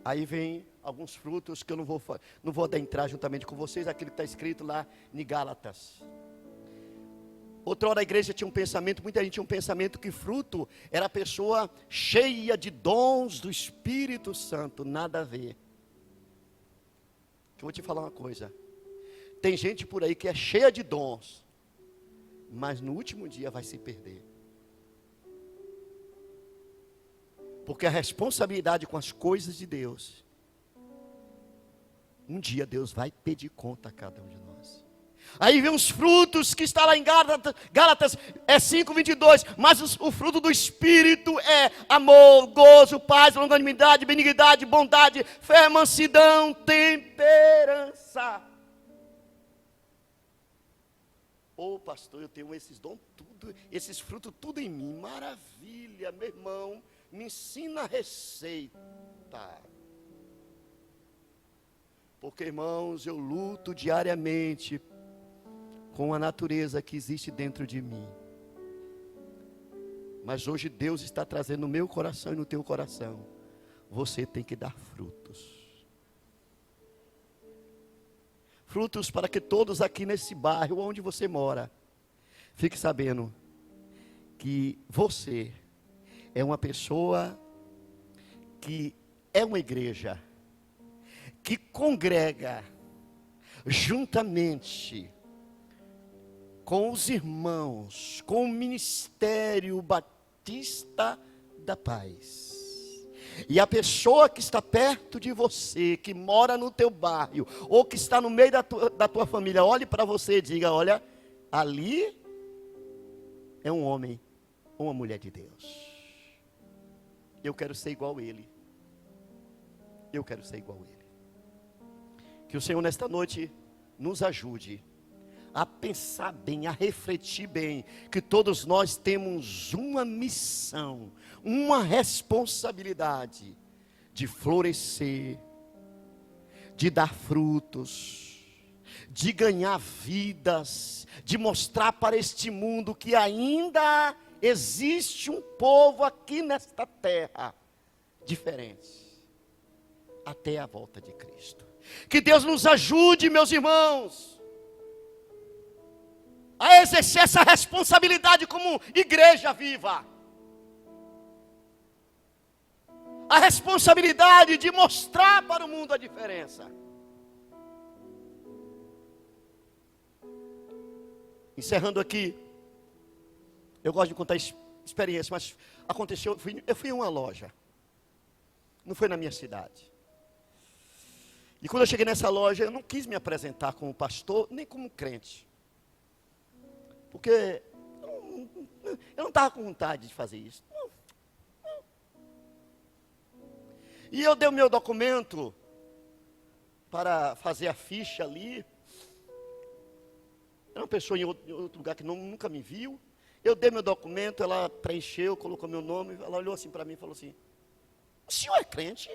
Aí vem alguns frutos que eu não vou adentrar juntamente com vocês, aquilo que está escrito lá em Gálatas. Outra hora a igreja tinha um pensamento, muita gente tinha um pensamento que fruto era a pessoa cheia de dons do Espírito Santo. Nada a ver. Eu vou te falar uma coisa. Tem gente por aí que é cheia de dons, mas no último dia vai se perder. Porque a responsabilidade com as coisas de Deus, um dia Deus vai pedir conta a cada um de nós. Aí vem os frutos que está lá em Gálatas 5:22. Mas o fruto do Espírito é amor, gozo, paz, longanimidade, benignidade, bondade, fé, mansidão, temperança. Ô pastor, eu tenho esses dons tudo, esses frutos tudo em mim. Maravilha, meu irmão. Me ensina a receita. Porque, irmãos, eu luto diariamente com a natureza que existe dentro de mim. Mas hoje Deus está trazendo no meu coração e no teu coração. Você tem que dar frutos. Frutos para que todos aqui nesse bairro, onde você mora, fique sabendo que você é uma pessoa que é uma igreja que congrega juntamente com os irmãos, com o Ministério Batista da Paz. E a pessoa que está perto de você, que mora no teu bairro, ou que está no meio da tua família, olhe para você e diga: olha, ali é um homem ou uma mulher de Deus. Eu quero ser igual a ele. Eu quero ser igual a ele. Que o Senhor nesta noite nos ajude a pensar bem, a refletir bem, que todos nós temos uma missão, uma responsabilidade de florescer, de dar frutos, de ganhar vidas, de mostrar para este mundo que ainda existe um povo aqui nesta terra diferente, até a volta de Cristo. Que Deus nos ajude, meus irmãos, a exercer essa responsabilidade como igreja viva. A responsabilidade de mostrar para o mundo a diferença. Encerrando aqui, eu gosto de contar experiência, mas aconteceu, eu fui em uma loja, não foi na minha cidade. E quando eu cheguei nessa loja, eu não quis me apresentar como pastor, nem como crente. Porque eu não estava com vontade de fazer isso. E eu dei o meu documento para fazer a ficha ali. Era uma pessoa em outro lugar que nunca me viu. Eu dei meu documento, ela preencheu, colocou meu nome. Ela olhou assim para mim e falou assim: o senhor é crente?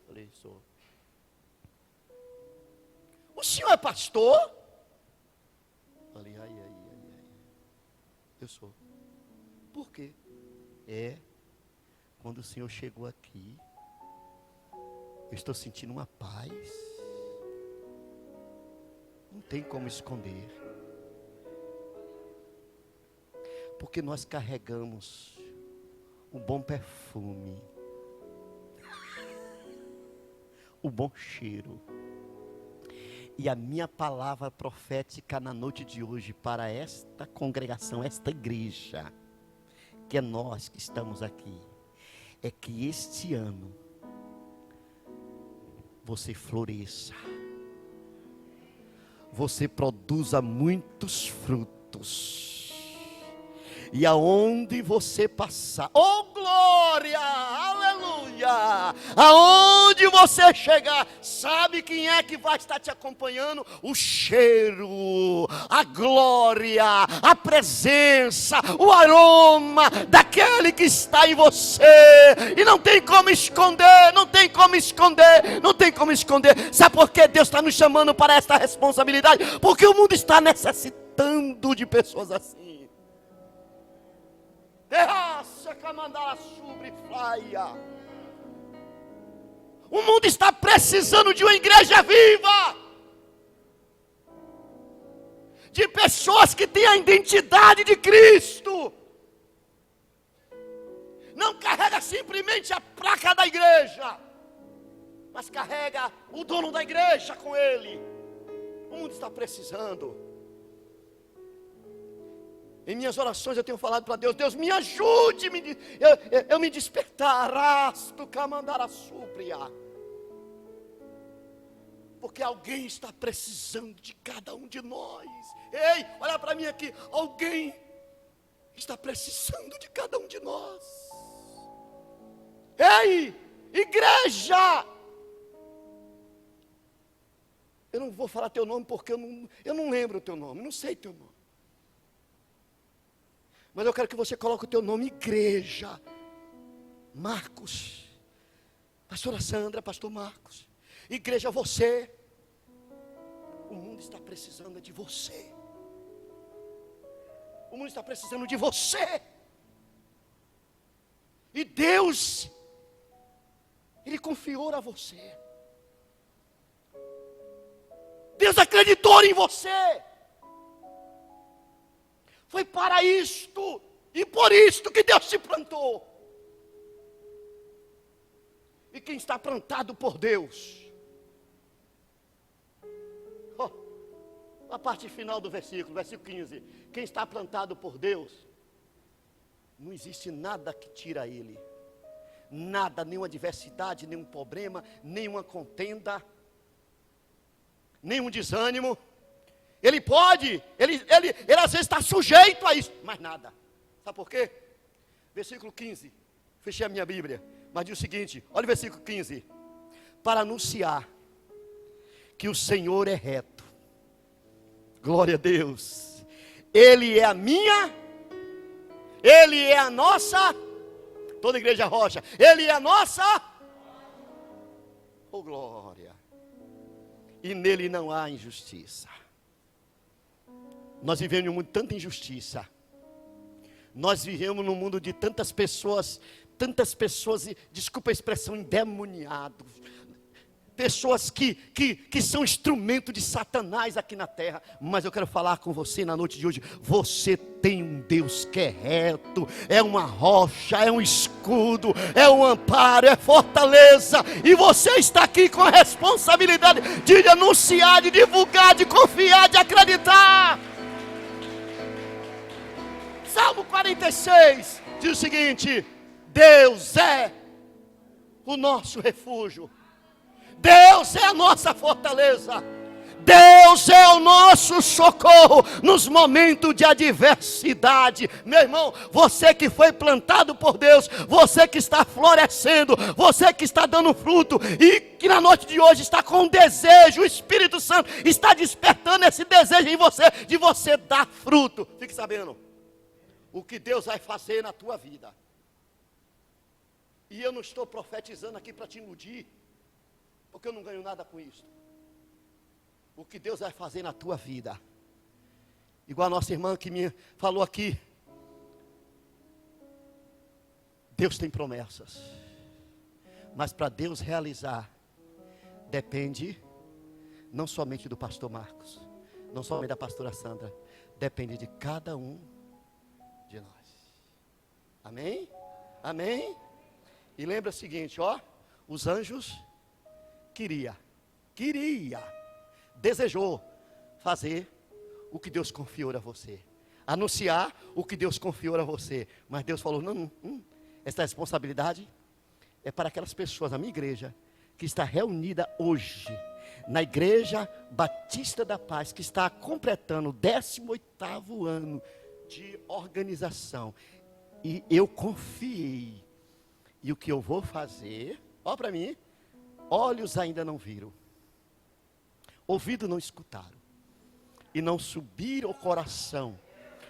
Eu falei: sou. O senhor é pastor? Eu falei: ai. Eu sou. Por quê? Quando o Senhor chegou aqui, eu estou sentindo uma paz. Não tem como esconder. Porque nós carregamos o bom perfume, o bom cheiro. E a minha palavra profética na noite de hoje para esta congregação, esta igreja, que é nós que estamos aqui, é que este ano você floresça, você produza muitos frutos, e aonde você passar, oh glória, aleluia, aonde você chegar, sabe quem é que vai estar te acompanhando? O cheiro, a glória, a presença, o aroma daquele que está em você, e não tem como esconder, não tem como esconder, não tem como esconder. Sabe por que Deus está nos chamando para esta responsabilidade? Porque o mundo está necessitando de pessoas assim. O mundo está precisando de uma igreja viva, de pessoas que têm a identidade de Cristo. Não carrega simplesmente a placa da igreja, mas carrega o dono da igreja com ele. O mundo está precisando. Em minhas orações eu tenho falado para Deus: Deus, me ajude, eu me despertarás, tu camandara súplia. Porque alguém está precisando de cada um de nós. Ei, olha para mim aqui, alguém está precisando de cada um de nós. Ei, igreja! Eu não vou falar teu nome porque eu não lembro o teu nome, não sei teu nome. Mas eu quero que você coloque o teu nome, igreja. Marcos, pastora Sandra, pastor Marcos. Igreja, você. O mundo está precisando de você. O mundo está precisando de você. E Deus, Ele confiou a você. Deus acreditou em você. Foi para isto e por isto que Deus te plantou. E quem está plantado por Deus, a parte final do versículo 15. Quem está plantado por Deus, não existe nada que tira ele. Nada, nenhuma adversidade, nenhum problema, nenhuma contenda, nenhum desânimo. Ele pode, ele às vezes está sujeito a isso, mas nada. Sabe por quê? Versículo 15, fechei a minha Bíblia, mas diz o seguinte, olha o versículo 15. Para anunciar que o Senhor é reto. Glória a Deus. Ele é a minha, Ele é a nossa, toda a igreja rocha, Ele é a nossa, oh glória. E nele não há injustiça. Nós vivemos num mundo de tanta injustiça. Nós vivemos num mundo de tantas pessoas, desculpa a expressão, endemoniados. pessoas que são instrumento de Satanás aqui na terra. Mas eu quero falar com você na noite de hoje. Você tem um Deus que é reto, é uma rocha, é um escudo, é um amparo, é fortaleza. E você está aqui com a responsabilidade de anunciar, de divulgar, de confiar, de acreditar. Salmo 46 diz o seguinte: Deus é o nosso refúgio, Deus é a nossa fortaleza, Deus é o nosso socorro nos momentos de adversidade. Meu irmão, você que foi plantado por Deus, você que está florescendo, você que está dando fruto e que na noite de hoje está com desejo, o Espírito Santo está despertando esse desejo em você, de você dar fruto. Fique sabendo o que Deus vai fazer na tua vida. E eu não estou profetizando aqui para te iludir, porque eu não ganho nada com isso. O que Deus vai fazer na tua vida, igual a nossa irmã que me falou aqui, Deus tem promessas, mas para Deus realizar, depende não somente do pastor Marcos, não somente da pastora Sandra, depende de cada um de nós. Amém? Amém? E lembra o seguinte, ó, os anjos desejou fazer o que Deus confiou a você, anunciar o que Deus confiou a você, mas Deus falou, não, essa responsabilidade é para aquelas pessoas, a minha igreja, que está reunida hoje, na Igreja Batista da Paz, que está completando o 18º ano de organização, e eu confiei, e o que eu vou fazer, ó para mim, olhos ainda não viram, ouvidos não escutaram, e não subiram ao coração,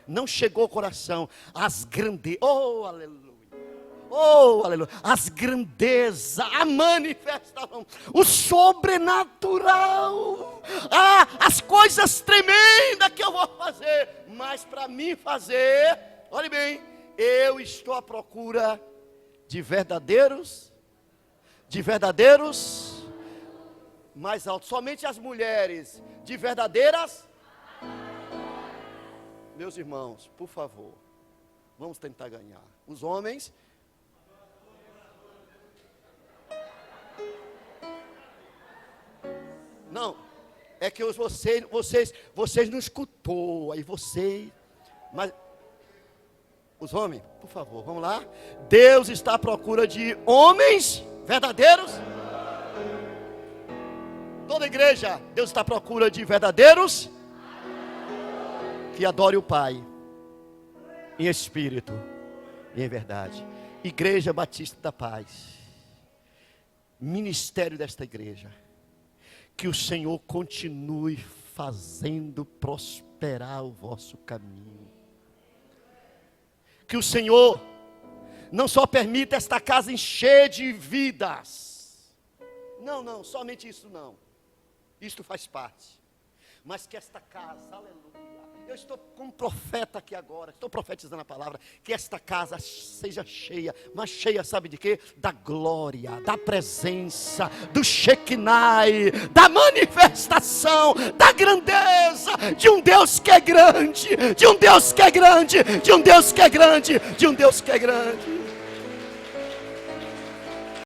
não chegou ao coração as grandezas, oh aleluia, as grandezas, a manifestação, o sobrenatural, as coisas tremendas que eu vou fazer, mas para mim fazer, olhe bem, eu estou à procura de verdadeiros mais altos, somente as mulheres de verdadeiras. Meus irmãos, por favor, vamos tentar ganhar. Os homens, não, é que vocês não escutou, aí vocês, mas os homens, por favor, vamos lá. Deus está à procura de homens verdadeiros. Toda igreja, Deus está à procura de verdadeiros que adore o Pai em espírito e em verdade. Igreja Batista da Paz, ministério desta igreja, que o Senhor continue fazendo prosperar o vosso caminho. Que o Senhor não só permita esta casa encher de vidas. Não, somente isso não. Isto faz parte. Mas que esta casa, aleluia. Eu estou como profeta aqui agora, estou profetizando a palavra, que esta casa seja cheia, mas cheia sabe de quê? Da glória, da presença, do Shekinah, da manifestação, da grandeza, de um Deus que é grande, de um Deus que é grande, de um Deus que é grande, de um Deus que é grande.